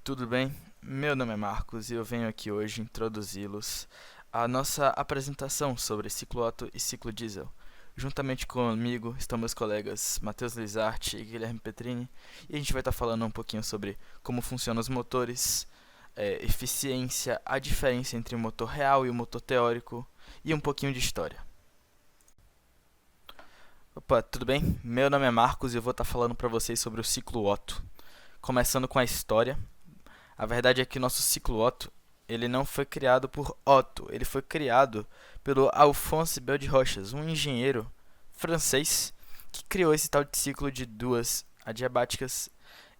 Tudo bem? Meu nome é Marcos e eu venho aqui hoje introduzi-los à nossa apresentação sobre ciclo Otto e ciclo Diesel. Juntamente comigo estão meus colegas Matheus Lizarte e Guilherme Petrini, e a gente vai estar falando um pouquinho sobre como funcionam os motores, eficiência, a diferença entre o motor real e o motor teórico e um pouquinho de história. Opa, tudo bem? Meu nome é Marcos e eu vou estar falando para vocês sobre o ciclo Otto. Começando com a história. A verdade é que o nosso ciclo Otto, ele não foi criado por Otto, ele foi criado pelo Alphonse Bell de Rochas, um engenheiro francês que criou esse tal de ciclo de duas adiabáticas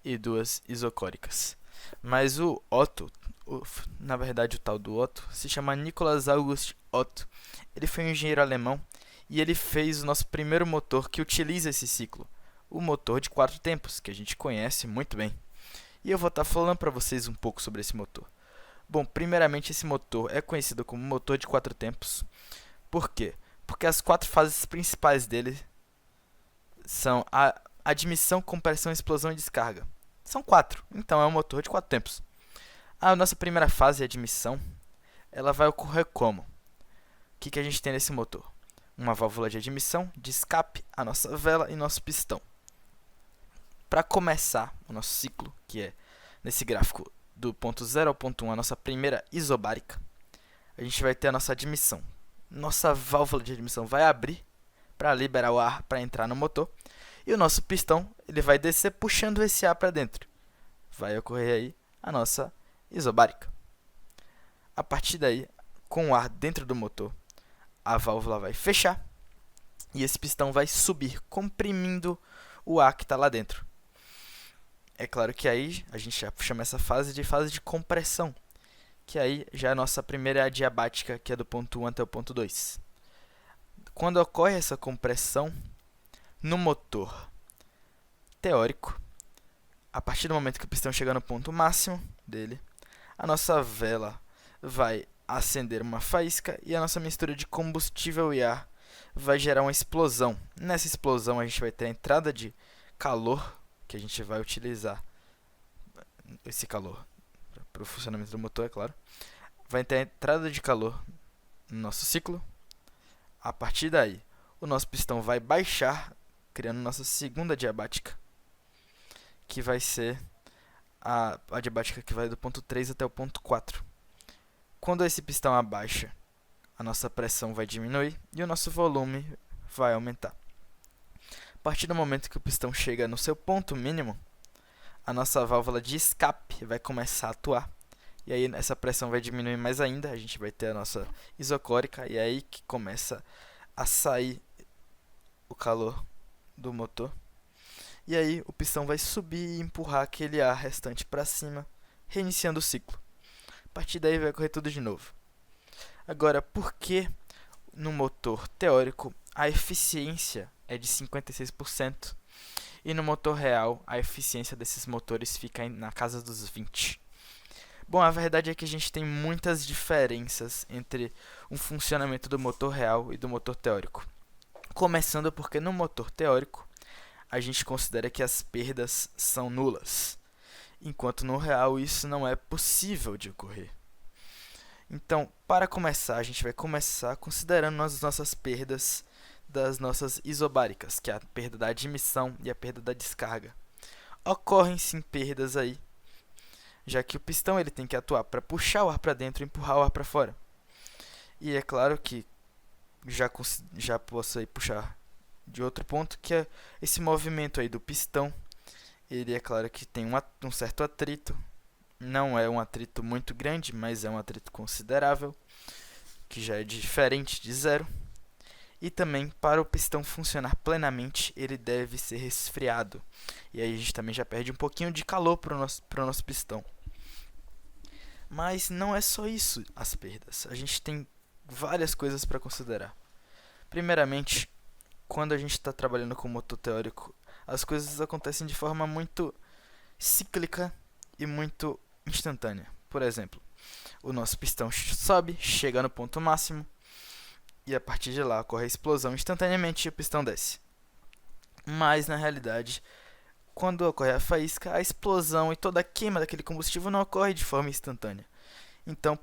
e duas isocóricas. Mas o Otto, na verdade o tal do Otto, se chama Nicolas August Otto. Ele foi um engenheiro alemão e ele fez o nosso primeiro motor que utiliza esse ciclo, o motor de 4 tempos, que a gente conhece muito bem. E eu vou estar falando para vocês um pouco sobre esse motor. Bom, primeiramente esse motor é conhecido como motor de 4 tempos. Por quê? Porque as 4 fases principais dele são a admissão, compressão, explosão e descarga. São 4, então é um motor de 4 tempos. A nossa primeira fase, a admissão, ela vai ocorrer como? O que a gente tem nesse motor? Uma válvula de admissão, de escape, a nossa vela e nosso pistão. Para começar o nosso ciclo, que é nesse gráfico do ponto 0 ao ponto 1, a nossa primeira isobárica, a gente vai ter a nossa admissão. Nossa válvula de admissão vai abrir para liberar o ar para entrar no motor, e o nosso pistão ele vai descer puxando esse ar para dentro. Vai ocorrer aí a nossa isobárica. A partir daí, com o ar dentro do motor, a válvula vai fechar e esse pistão vai subir, comprimindo o ar que está lá dentro. É claro que aí a gente já chama essa fase de compressão, que aí já é a nossa primeira adiabática, que é do ponto 1 até o ponto 2. Quando ocorre essa compressão no motor teórico, a partir do momento que o pistão chega no ponto máximo dele, a nossa vela vai acender uma faísca e a nossa mistura de combustível e ar vai gerar uma explosão. Nessa explosão a gente vai ter a entrada de calor, que a gente vai utilizar esse calor para o funcionamento do motor, é claro. Vai ter a entrada de calor no nosso ciclo. A partir daí, o nosso pistão vai baixar, criando nossa segunda adiabática, que vai ser a adiabática que vai do ponto 3 até o ponto 4. Quando esse pistão abaixa, a nossa pressão vai diminuir e o nosso volume vai aumentar. A partir do momento que o pistão chega no seu ponto mínimo, a nossa válvula de escape vai começar a atuar. E aí essa pressão vai diminuir mais ainda, a gente vai ter a nossa isocórica, e é aí que começa a sair o calor do motor. E aí o pistão vai subir e empurrar aquele ar restante para cima, reiniciando o ciclo. A partir daí vai ocorrer tudo de novo. Agora, por que no motor teórico a eficiência é de 56% e no motor real a eficiência desses motores fica na casa dos 20%? Bom, a verdade é que a gente tem muitas diferenças entre o funcionamento do motor real e do motor teórico. Começando porque no motor teórico a gente considera que as perdas são nulas, enquanto no real isso não é possível de ocorrer. Então, para começar, a gente vai começar considerando as nossas perdas das nossas isobáricas, que é a perda da admissão e a perda da descarga. Ocorrem sim perdas aí, já que o pistão ele tem que atuar para puxar o ar para dentro e empurrar o ar para fora. E é claro que já posso aí puxar de outro ponto, que é esse movimento aí do pistão. Ele é claro que tem um certo atrito. Não é um atrito muito grande, mas é um atrito considerável, que já é diferente de zero. E também, para o pistão funcionar plenamente, ele deve ser resfriado. E aí a gente também já perde um pouquinho de calor para o nosso pistão. Mas não é só isso as perdas. A gente tem várias coisas para considerar. Primeiramente, quando a gente está trabalhando com motor teórico, as coisas acontecem de forma muito cíclica e muito instantânea. Por exemplo, o nosso pistão sobe, chega no ponto máximo, e a partir de lá ocorre a explosão instantaneamente e o pistão desce. Mas na realidade, quando ocorre a faísca, a explosão e toda a queima daquele combustível não ocorre de forma instantânea. Então,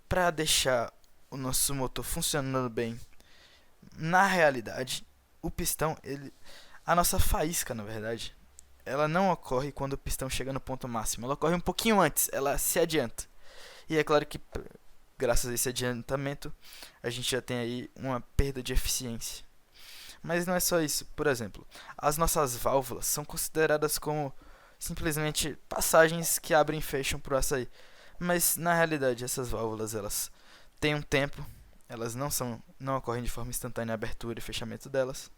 para deixar o nosso motor funcionando bem, na realidade, o pistão, a nossa faísca, na verdade, ela não ocorre quando o pistão chega no ponto máximo. Ela ocorre um pouquinho antes, ela se adianta. E é claro que, graças a esse adiantamento, a gente já tem aí uma perda de eficiência. Mas não é só isso. Por exemplo, as nossas válvulas são consideradas como simplesmente passagens que abrem e fecham para o açaí. Mas na realidade essas válvulas elas têm um tempo, elas não ocorrem de forma instantânea a abertura e fechamento delas.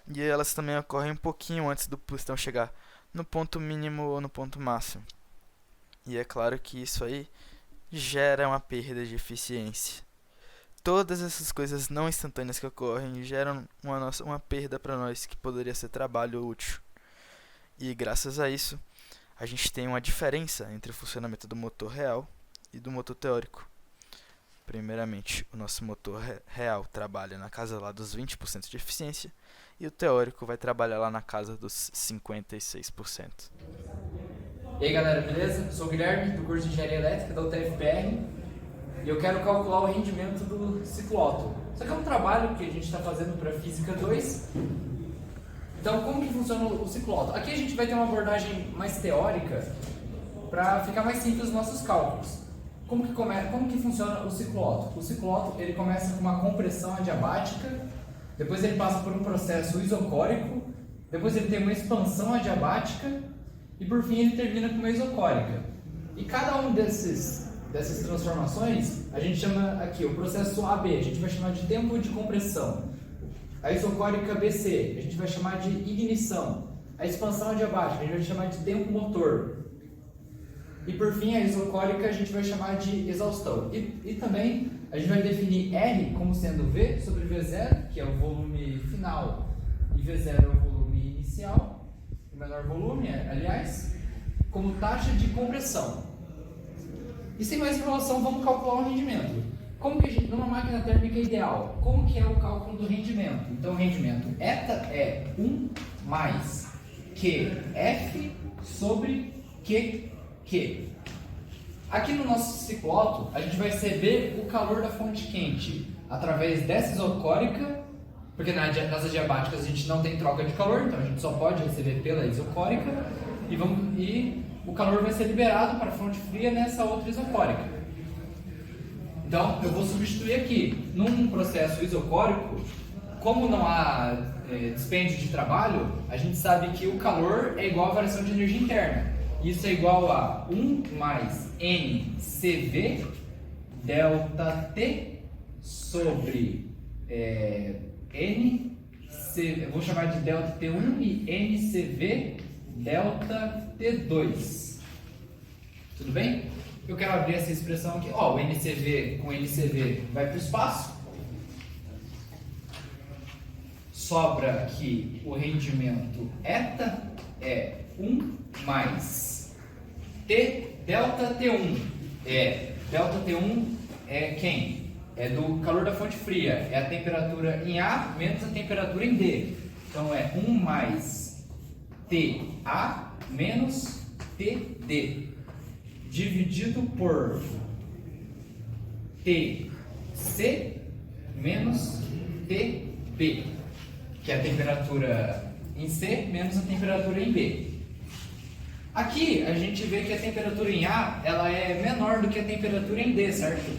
E elas também ocorrem um pouquinho antes do pistão chegar no ponto mínimo ou no ponto máximo. E é claro que isso aí gera uma perda de eficiência. Todas essas coisas não instantâneas que ocorrem geram uma perda para nós que poderia ser trabalho útil. E graças a isso, a gente tem uma diferença entre o funcionamento do motor real e do motor teórico. Primeiramente, o nosso motor real trabalha na casa lá dos 20% de eficiência e o teórico vai trabalhar lá na casa dos 56%. E aí galera, beleza? Sou o Guilherme, do curso de Engenharia Elétrica da UTFPR, e eu quero calcular o rendimento do ciclo Otto. Só que é um trabalho que a gente está fazendo para Física 2. Então, como que funciona o ciclo Otto? Aqui a gente vai ter uma abordagem mais teórica para ficar mais simples os nossos cálculos. Como que funciona o ciclo Otto? O ciclo Otto ele começa com uma compressão adiabática, depois ele passa por um processo isocórico, depois ele tem uma expansão adiabática e por fim ele termina com uma isocórica. E cada um dessas transformações a gente chama aqui o processo AB, a gente vai chamar de tempo de compressão. A isocórica BC a gente vai chamar de ignição. A expansão adiabática a gente vai chamar de tempo motor. E por fim, a isocórica a gente vai chamar de exaustão. E também a gente vai definir R como sendo V sobre V0, que é o volume final, e V0 é o volume inicial, o menor volume, aliás, como taxa de compressão. E sem mais enrolação, vamos calcular o rendimento. Como que numa máquina térmica ideal, como que é o cálculo do rendimento? Então, o rendimento eta é 1 mais QF sobre QQ. Aqui no nosso ciclo Otto, a gente vai receber o calor da fonte quente através dessa isocórica, porque nas adiabáticas a gente não tem troca de calor, então a gente só pode receber pela isocórica, e o calor vai ser liberado para a fonte fria nessa outra isocórica. Então, eu vou substituir aqui, num processo isocórico, como não há dispêndio de trabalho, a gente sabe que o calor é igual à variação de energia interna. Isso é igual a 1 mais NCV delta T sobre eu vou chamar de delta T1 e NCV delta T2. Tudo bem? Eu quero abrir essa expressão aqui. O NCV com NCV vai para o espaço. Sobra aqui o rendimento eta é 1 mais T delta T1. Delta T1 é quem? É do calor da fonte fria. É a temperatura em A menos a temperatura em D. Então é 1 mais TA menos TD dividido por TC menos TB, que é a temperatura em C menos a temperatura em B. Aqui a gente vê que a temperatura em A ela é menor do que a temperatura em D, certo?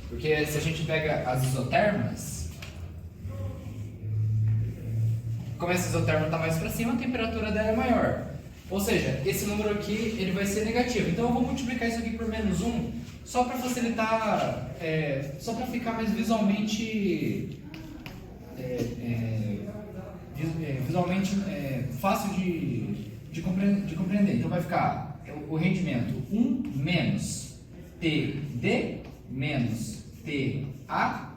Porque se a gente pega as isotermas, como essa isoterma está mais para cima, a temperatura dela é maior. Ou seja, esse número aqui ele vai ser negativo. Então eu vou multiplicar isso aqui por menos 1, só para facilitar, só para ficar mais visualmente fácil de compreender. Então vai ficar o rendimento 1 menos TD menos TA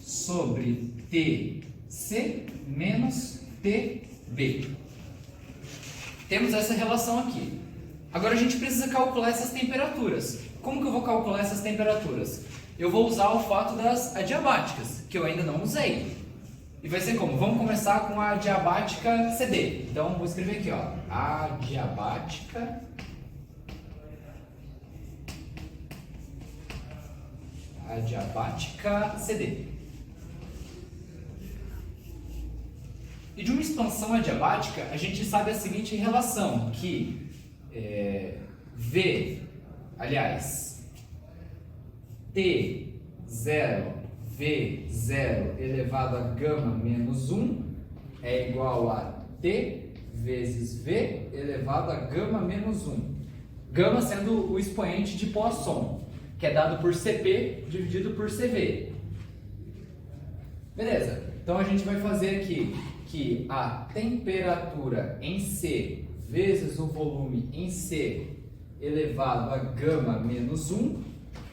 sobre TC menos TB. Temos essa relação aqui. Agora a gente precisa calcular essas temperaturas. Como que eu vou calcular essas temperaturas? Eu vou usar o fato das adiabáticas, que eu ainda não usei. E vai ser como? Vamos começar com a adiabática CD. Então, vou escrever aqui, ó. Adiabática CD. E de uma expansão adiabática, a gente sabe a seguinte relação, que T0 V0 elevado a gama menos 1 é igual a T vezes V elevado a gama menos 1. Gama sendo o expoente de Poisson, que é dado por CP dividido por CV. Beleza, então a gente vai fazer aqui que a temperatura em C vezes o volume em C elevado a gama menos 1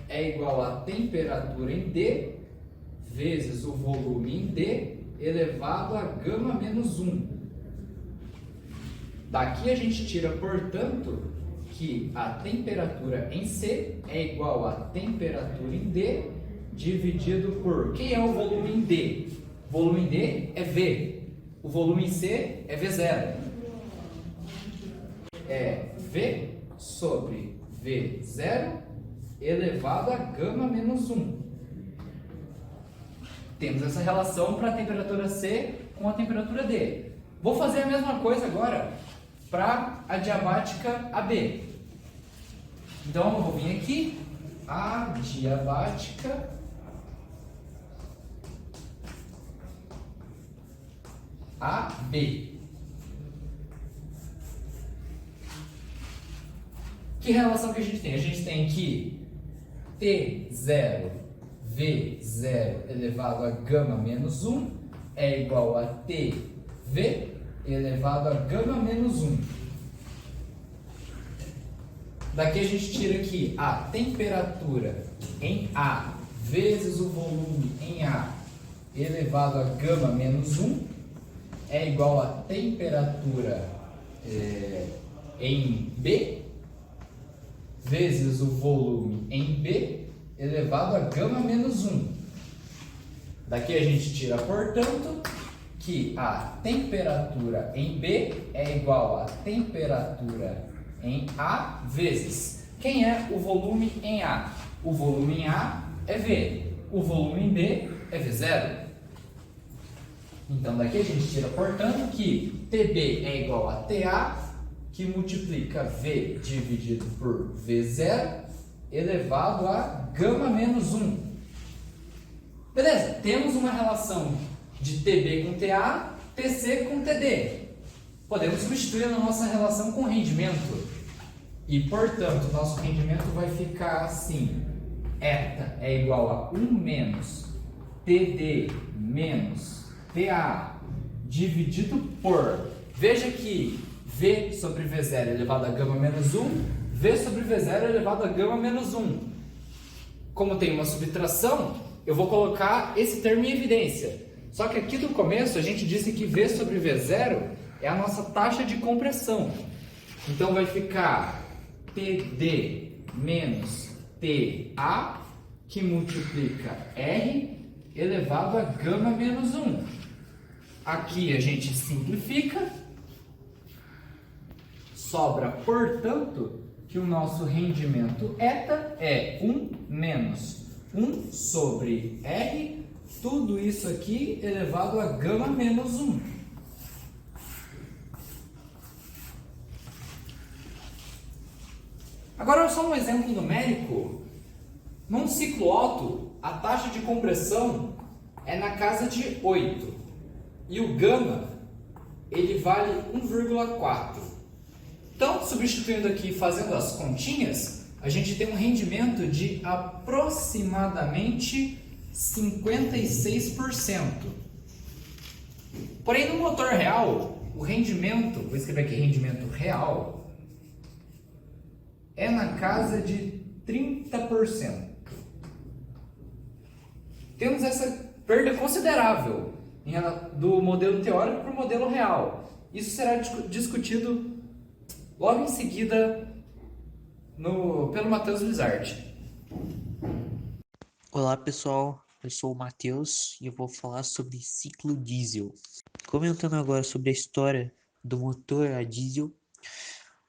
é igual a temperatura em D vezes o volume em D elevado a gama menos 1. Daqui a gente tira, portanto, que a temperatura em C é igual a temperatura em D dividido por... Quem é o volume em D? O volume em D é V. O volume em C é V0. É V sobre V0 elevado a gama menos 1. Temos essa relação para a temperatura C com a temperatura D. Vou fazer a mesma coisa agora para a adiabática AB. Então, eu vou vir aqui, adiabática AB. Que relação que a gente tem? A gente tem que T0 V0 elevado a gama menos 1 é igual a TV elevado a gama menos 1. Daqui a gente tira aqui a temperatura em A vezes o volume em A elevado a gama menos 1 é igual a temperatura em B vezes o volume em B elevado a gama menos 1. Daqui a gente tira, portanto, que a temperatura em B é igual a temperatura em A vezes... Quem é o volume em A? O volume em A é V. O volume em B é V0. Então, daqui a gente tira, portanto, que TB é igual a TA, que multiplica V dividido por V0, elevado a gama menos 1. Beleza, temos uma relação de TB com TA, TC com TD. Podemos substituir a nossa relação com rendimento. E, portanto, nosso rendimento vai ficar assim. Eta é igual a 1 menos TD menos TA dividido por... Veja que V sobre V0 elevado a gama menos 1, V sobre V0 elevado a gama menos 1. Como tem uma subtração, eu vou colocar esse termo em evidência. Só que aqui do começo a gente disse que V sobre V0 é a nossa taxa de compressão. Então vai ficar TD menos TA, que multiplica R elevado a gama menos 1. Aqui a gente simplifica. Sobra, portanto, que o nosso rendimento eta é 1 menos 1 sobre R, tudo isso aqui elevado a gama menos 1. Agora, só um exemplo numérico. Num ciclo Otto, a taxa de compressão é na casa de 8. E o gama, ele vale 1,4. Então, substituindo aqui, fazendo as continhas, a gente tem um rendimento de aproximadamente 56%. Porém, no motor real, o rendimento, vou escrever aqui rendimento real, é na casa de 30%. Temos essa perda considerável do modelo teórico para o modelo real. Isso será discutido logo em seguida pelo Matheus Lizardi. Olá pessoal, eu sou o Matheus e eu vou falar sobre ciclo diesel. Comentando agora sobre a história do motor a diesel.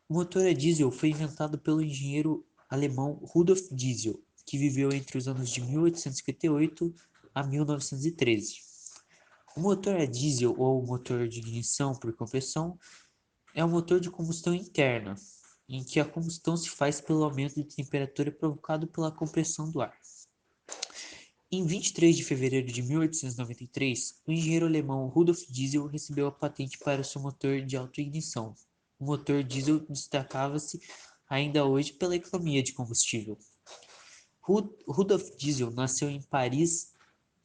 O motor a diesel foi inventado pelo engenheiro alemão Rudolf Diesel, que viveu entre os anos de 1858 a 1913. O motor a diesel, ou motor de ignição por compressão, é um motor de combustão interna, em que a combustão se faz pelo aumento de temperatura provocado pela compressão do ar. Em 23 de fevereiro de 1893, o engenheiro alemão Rudolf Diesel recebeu a patente para o seu motor de autoignição. O motor diesel destacava-se ainda hoje pela economia de combustível. Rudolf Diesel nasceu em Paris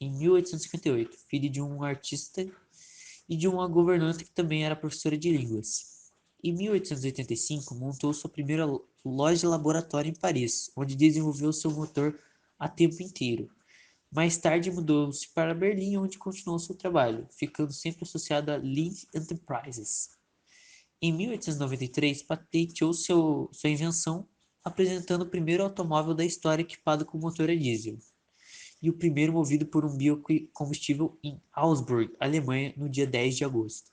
em 1858, filho de um artista e de uma governanta que também era professora de línguas. Em 1885, montou sua primeira loja laboratório em Paris, onde desenvolveu seu motor a tempo inteiro. Mais tarde mudou-se para Berlim, onde continuou seu trabalho, ficando sempre associado a Link Enterprises. Em 1893, patenteou sua invenção, apresentando o primeiro automóvel da história equipado com motor a diesel, e o primeiro movido por um biocombustível em Augsburg, Alemanha, no dia 10 de agosto.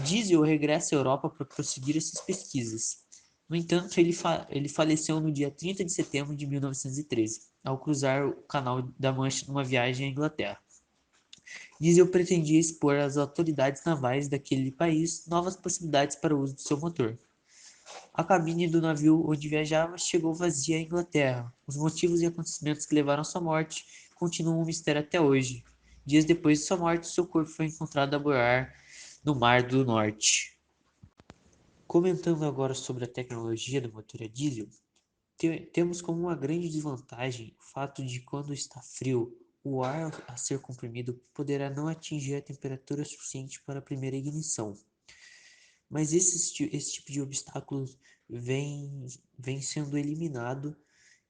Diesel regressa à Europa para prosseguir essas pesquisas. No entanto, ele faleceu no dia 30 de setembro de 1913, ao cruzar o Canal da Mancha numa viagem à Inglaterra. Diesel pretendia expor às autoridades navais daquele país novas possibilidades para o uso do seu motor. A cabine do navio onde viajava chegou vazia à Inglaterra. Os motivos e acontecimentos que levaram à sua morte continuam um mistério até hoje. Dias depois de sua morte, seu corpo foi encontrado a boiar no Mar do Norte. Comentando agora sobre a tecnologia do motor a diesel, temos como uma grande desvantagem o fato de quando está frio, o ar a ser comprimido poderá não atingir a temperatura suficiente para a primeira ignição. Mas esse tipo de obstáculo vem sendo eliminado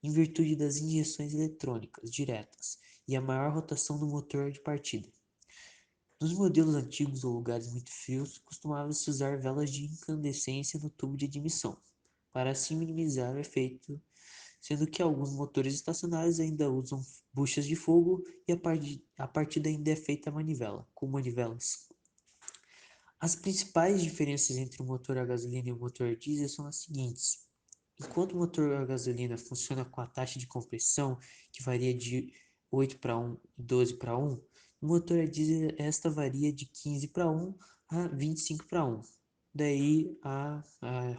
em virtude das injeções eletrônicas diretas e a maior rotação do motor de partida. Nos modelos antigos ou lugares muito frios, costumava-se usar velas de incandescência no tubo de admissão, para assim minimizar o efeito, sendo que alguns motores estacionários ainda usam buchas de fogo e a partida ainda é feita com manivelas. As principais diferenças entre o motor a gasolina e o motor a diesel são as seguintes. Enquanto o motor a gasolina funciona com a taxa de compressão, que varia de 8 para 1 e 12 para 1, no motor a diesel esta varia de 15 para 1 a 25 para 1. Daí a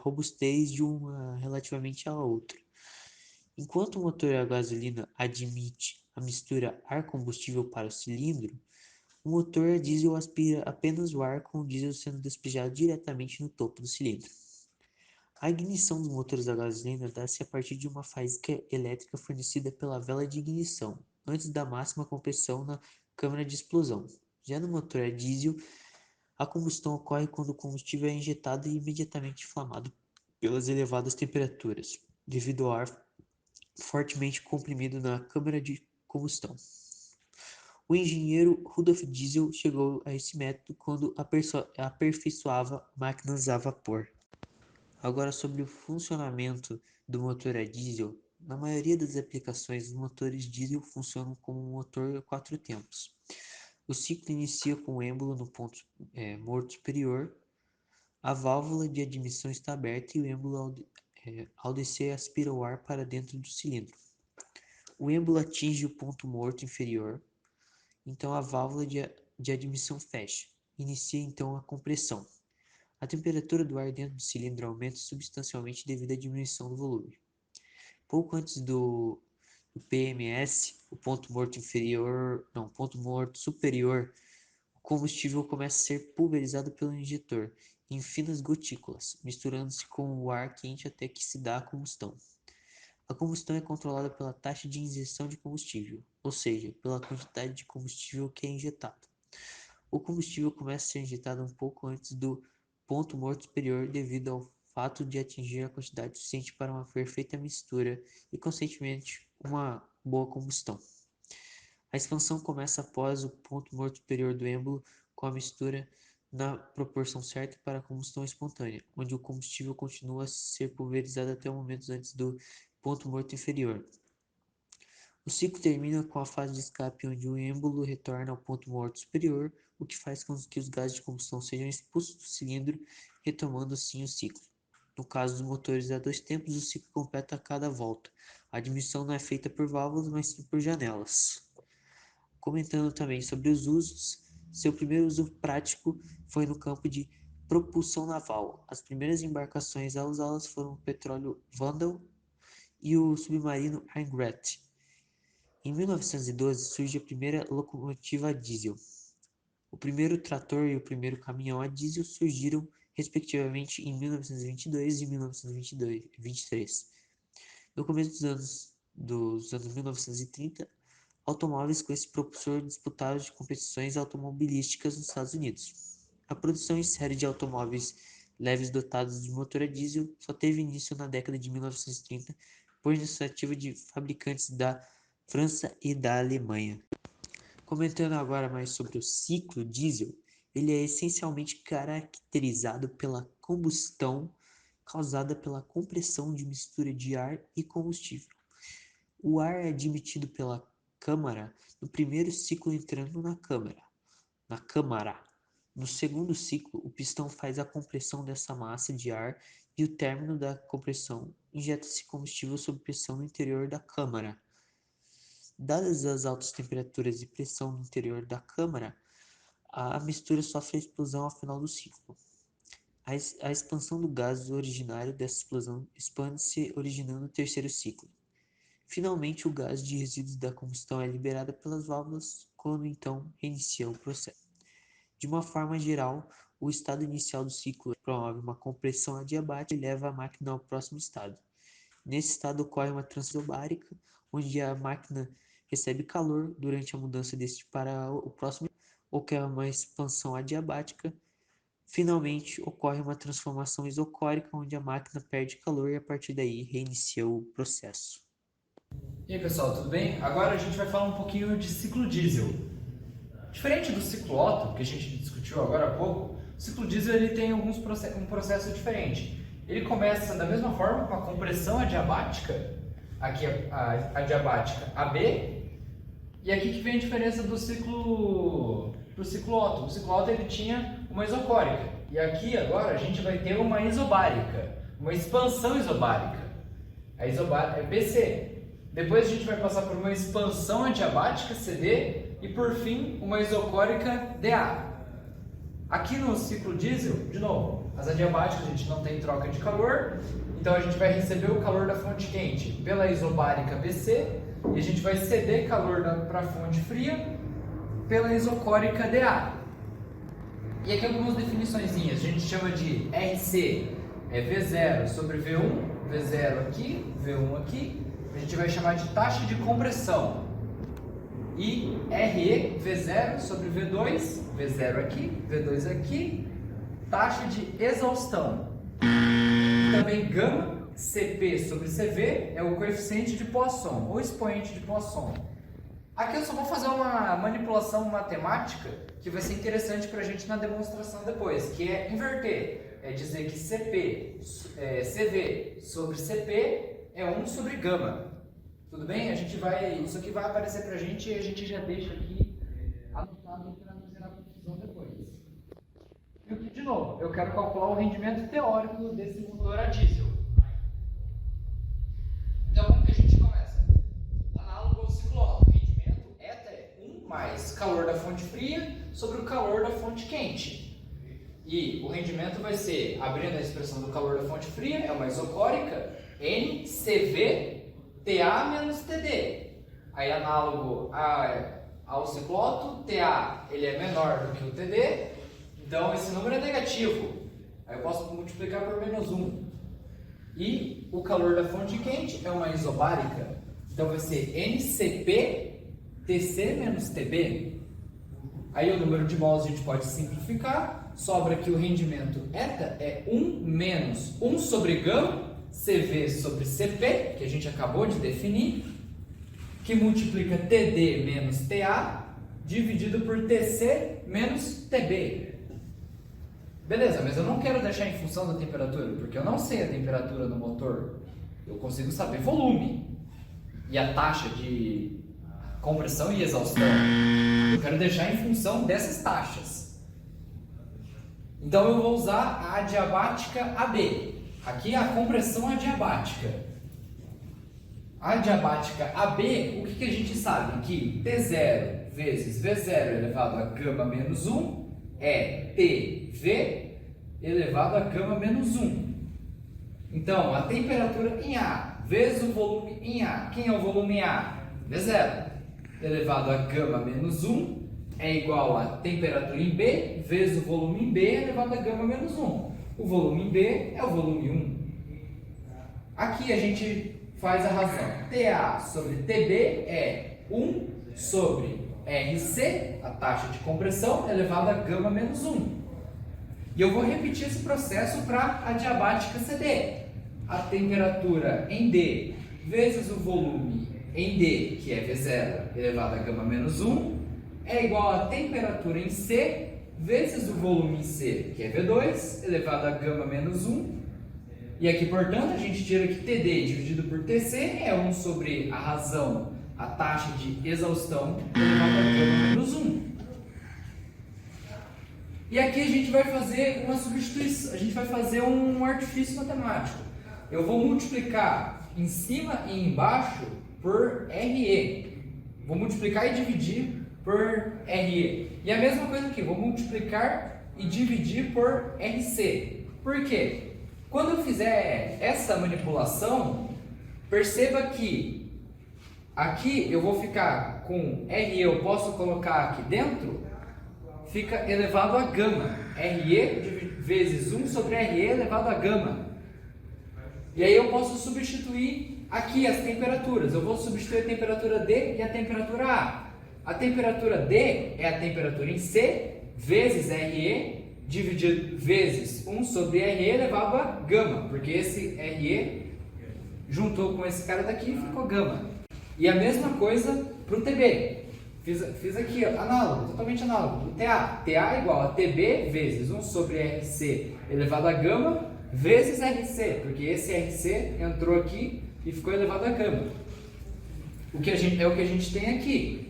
robustez de uma relativamente à outra. Enquanto o motor a gasolina admite a mistura ar-combustível para o cilindro, o motor a diesel aspira apenas o ar com o diesel sendo despejado diretamente no topo do cilindro. A ignição dos motores a gasolina dá-se a partir de uma faísca elétrica fornecida pela vela de ignição, antes da máxima compressão na câmara de explosão. Já no motor a diesel, a combustão ocorre quando o combustível é injetado e imediatamente inflamado pelas elevadas temperaturas, devido ao ar fortemente comprimido na câmara de combustão. O engenheiro Rudolf Diesel chegou a esse método quando aperfeiçoava máquinas a vapor. Agora, sobre o funcionamento do motor a diesel. Na maioria das aplicações, os motores diesel funcionam como um motor a 4 tempos. O ciclo inicia com o êmbolo no ponto morto superior, a válvula de admissão está aberta e o êmbolo, ao descer, aspira o ar para dentro do cilindro. O êmbolo atinge o ponto morto inferior, então a válvula de admissão fecha. Inicia então a compressão. A temperatura do ar dentro do cilindro aumenta substancialmente devido à diminuição do volume. Pouco antes do PMS, o ponto morto superior, o combustível começa a ser pulverizado pelo injetor em finas gotículas, misturando-se com o ar quente até que se dá a combustão. A combustão é controlada pela taxa de injeção de combustível, ou seja, pela quantidade de combustível que é injetado. O combustível começa a ser injetado um pouco antes do ponto morto superior devido ao fato de atingir a quantidade suficiente para uma perfeita mistura e, consequentemente, uma boa combustão. A expansão começa após o ponto morto superior do êmbolo com a mistura na proporção certa para a combustão espontânea, onde o combustível continua a ser pulverizado até o momento antes do ponto morto inferior. O ciclo termina com a fase de escape onde o êmbolo retorna ao ponto morto superior, o que faz com que os gases de combustão sejam expulsos do cilindro, retomando assim o ciclo. No caso dos motores a dois tempos, o ciclo completa a cada volta. A admissão não é feita por válvulas, mas sim por janelas. Comentando também sobre os usos, seu primeiro uso prático foi no campo de propulsão naval. As primeiras embarcações a usá-las foram o petróleo Vandal e o submarino Ingrat. Em 1912 surge a primeira locomotiva a diesel. O primeiro trator e o primeiro caminhão a diesel surgiram, respectivamente, em 1922 e 1923. No começo dos anos 1930, automóveis com esse propulsor disputaram de competições automobilísticas nos Estados Unidos. A produção em série de automóveis leves dotados de motor a diesel só teve início na década de 1930 por iniciativa de fabricantes da França e da Alemanha. Comentando agora mais sobre o ciclo diesel, ele é essencialmente caracterizado pela combustão causada pela compressão de mistura de ar e combustível. O ar é admitido pela câmara no primeiro ciclo entrando na câmara. No segundo ciclo, o pistão faz a compressão dessa massa de ar e ao término da compressão, injeta-se combustível sob pressão no interior da câmara. Dadas as altas temperaturas e pressão no interior da câmara, a mistura sofre a explosão ao final do ciclo. A expansão do gás originário dessa explosão expande-se, originando o terceiro ciclo. Finalmente, o gás de resíduos da combustão é liberado pelas válvulas, quando então reinicia o processo. De uma forma geral, o estado inicial do ciclo promove uma compressão adiabática e leva a máquina ao próximo estado. Nesse estado ocorre uma transição isobárica, onde a máquina recebe calor durante a mudança deste para o próximo, ocorre uma expansão adiabática. Finalmente, ocorre uma transformação isocórica, onde a máquina perde calor e a partir daí reinicia o processo. E aí pessoal, tudo bem? Agora a gente vai falar um pouquinho de ciclo diesel. Diferente do ciclo Otto, que a gente discutiu agora há pouco, o ciclo diesel ele tem um processo diferente. Ele começa da mesma forma com a compressão adiabática, aqui a adiabática AB, e aqui que vem a diferença do ciclo Otto. O ciclo Otto ele tinha uma isocórica, e aqui agora a gente vai ter uma isobárica, uma expansão isobárica. A isobárica é BC. Depois a gente vai passar por uma expansão adiabática, CD, e por fim uma isocórica, DA. Aqui no ciclo diesel, de novo, as adiabáticas a gente não tem troca de calor, então a gente vai receber o calor da fonte quente pela isobárica BC, e a gente vai ceder calor para a fonte fria pela isocórica DA. E aqui algumas definiçõezinhas, a gente chama de RC, é V0 sobre V1, V0 aqui, V1 aqui, a gente vai chamar de taxa de compressão. E RE, V0 sobre V2, V0 aqui, V2 aqui, taxa de exaustão. Também gama, CP sobre CV, é o coeficiente de Poisson, ou expoente de Poisson. Aqui eu só vou fazer uma manipulação matemática que vai ser interessante para a gente na demonstração depois, que é inverter. É dizer que CV sobre CP é 1 sobre gama. Tudo bem? Isso aqui vai aparecer pra gente e a gente já deixa aqui anotado para não gerar confusão depois. E aqui, de novo, eu quero calcular o rendimento teórico desse motor a diesel. Então, como que a gente começa? Análogo ao ciclo Otto, o rendimento eta é 1 mais calor da fonte fria sobre o calor da fonte quente. E o rendimento vai ser, abrindo a expressão do calor da fonte fria, é uma isocórica, NCV TA menos TD. Aí análogo ao ciclo Otto, TA ele é menor do que o TD, então esse número é negativo. Aí eu posso multiplicar por menos 1. E o calor da fonte quente é uma isobárica, então vai ser NCP TC menos TB. Aí o número de mols a gente pode simplificar, sobra que o rendimento eta é 1 menos 1 sobre γ, CV sobre CP, que a gente acabou de definir, que multiplica TD menos TA, dividido por TC menos TB. Beleza, mas eu não quero deixar em função da temperatura, porque eu não sei a temperatura do motor. Eu consigo saber volume. E a taxa de compressão e exaustão. Eu quero deixar em função dessas taxas. Então eu vou usar a adiabática AB. Aqui é a compressão adiabática. A adiabática AB, o que a gente sabe? Que T0 vezes V0 elevado a gama menos 1 é TV elevado a gama menos 1. Então, a temperatura em A vezes o volume em A. Quem é o volume em A? V0 elevado a gama menos 1 é igual a temperatura em B vezes o volume em B elevado a gama menos 1. O volume em B é o volume 1. Aqui a gente faz a razão. TA sobre TB é 1 sobre RC, a taxa de compressão, elevado a gama menos 1. E eu vou repetir esse processo para a diabática CD. A temperatura em D vezes o volume em D, que é V0 elevado a gama menos 1, é igual a temperatura em C vezes o volume em C, que é V2 elevado a gama menos 1. E aqui, portanto, a gente tira que TD dividido por TC é 1 sobre a razão, a taxa de exaustão elevado a gama menos 1. E aqui a gente vai fazer uma substituição, a gente vai fazer um artifício matemático. Eu vou multiplicar em cima e embaixo por RE. Vou multiplicar e dividir por RE. E a mesma coisa aqui, vou multiplicar e dividir por RC. Por quê? Quando eu fizer essa manipulação, perceba que aqui eu vou ficar com RE, eu posso colocar aqui dentro, fica elevado a gama. RE vezes 1 sobre RE elevado a gama. E aí eu posso substituir aqui as temperaturas. Eu vou substituir a temperatura D e a temperatura A. A temperatura D é a temperatura em C vezes RE dividido vezes 1 sobre RE elevado a gama, porque esse RE juntou com esse cara daqui e ficou gama. E a mesma coisa para o TB. Fiz aqui, ó, análogo, totalmente análogo. O TA. TA é igual a TB vezes 1 sobre RC elevado a gama vezes RC, porque esse RC entrou aqui e ficou elevado a gama. É o que a gente tem aqui.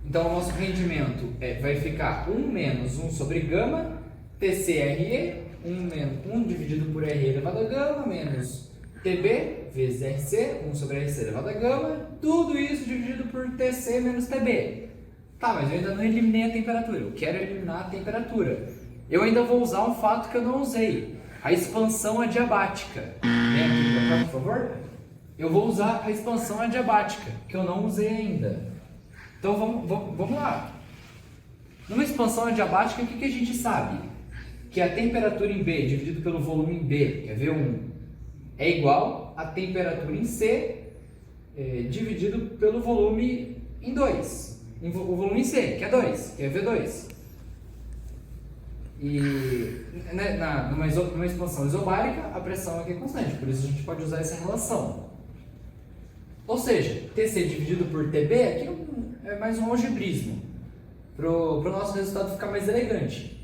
Então, o nosso rendimento vai ficar 1 menos 1 sobre gama, TCRE, 1 dividido por RE elevado a gama, menos TB vezes RC, 1 sobre RC elevado a gama, tudo isso dividido por TC menos TB. Tá, mas eu ainda não eliminei a temperatura, eu quero eliminar a temperatura. Eu ainda vou usar um fato que eu não usei, a expansão adiabática. Vem aqui para cá, por favor. Eu vou usar a expansão adiabática, que eu não usei ainda. Então vamos lá. Numa expansão adiabática, o que a gente sabe? Que a temperatura em B dividido pelo volume em B, que é V1, é igual a temperatura em C dividido pelo volume em 2. O volume em C, que é 2, que é V2. E numa expansão isobárica, a pressão aqui é constante, por isso a gente pode usar essa relação. Ou seja, TC dividido por TB aqui é mais um algebrismo, para o nosso resultado ficar mais elegante.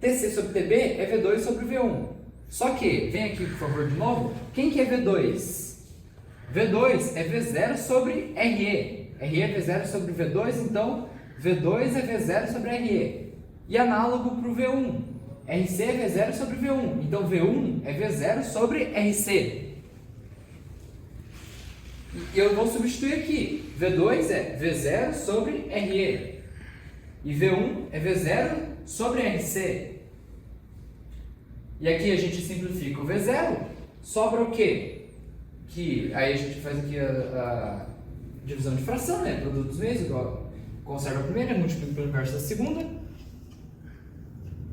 TC sobre TB é V2 sobre V1. Só que, vem aqui por favor de novo, quem que é V2? V2 é V0 sobre RE. RE é V0 sobre V2, então V2 é V0 sobre RE. E análogo para o V1. RC é V0 sobre V1, então V1 é V0 sobre RC. E eu vou substituir aqui. V2 é V0 sobre RE. E V1 é V0 sobre RC. E aqui a gente simplifica o V0. Sobra o quê? Que aí a gente faz aqui a divisão de fração, né? Produto dos meios, igual conserva a primeira, multiplica pelo inverso da segunda.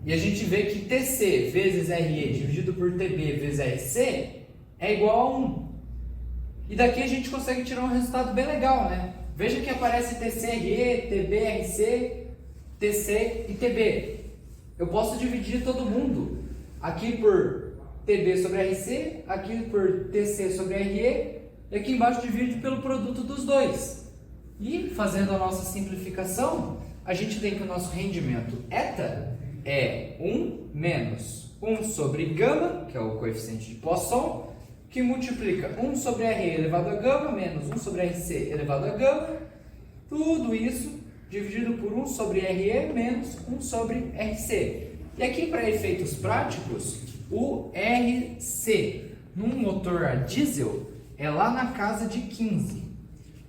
E a gente vê que TC vezes RE dividido por TB vezes RC é igual a 1. E daqui a gente consegue tirar um resultado bem legal, né? Veja que aparece TCRE, TBRC, TC e TB. Eu posso dividir todo mundo. Aqui por TB sobre RC, aqui por TC sobre RE, e aqui embaixo divide pelo produto dos dois. E fazendo a nossa simplificação, a gente tem que o nosso rendimento eta é 1 menos 1 sobre gama, que é o coeficiente de Poisson, que multiplica 1 sobre RE elevado a gama menos 1 sobre RC elevado a gama, tudo isso dividido por 1 sobre RE menos 1 sobre RC. E aqui, para efeitos práticos, o RC num motor a diesel é lá na casa de 15.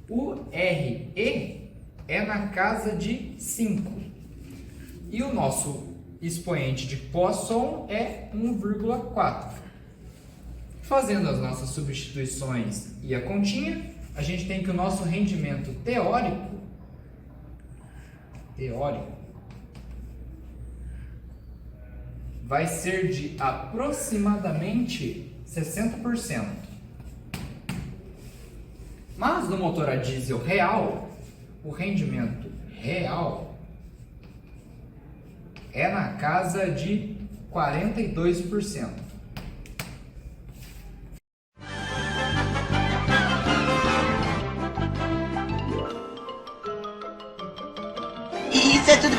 O RE é na casa de 5. E o nosso expoente de Poisson é 1,4. Fazendo as nossas substituições e a continha, a gente tem que o nosso rendimento teórico vai ser de aproximadamente 60%. Mas no motor a diesel real, o rendimento real é na casa de 42%. Isso é tudo,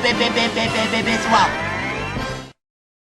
pessoal.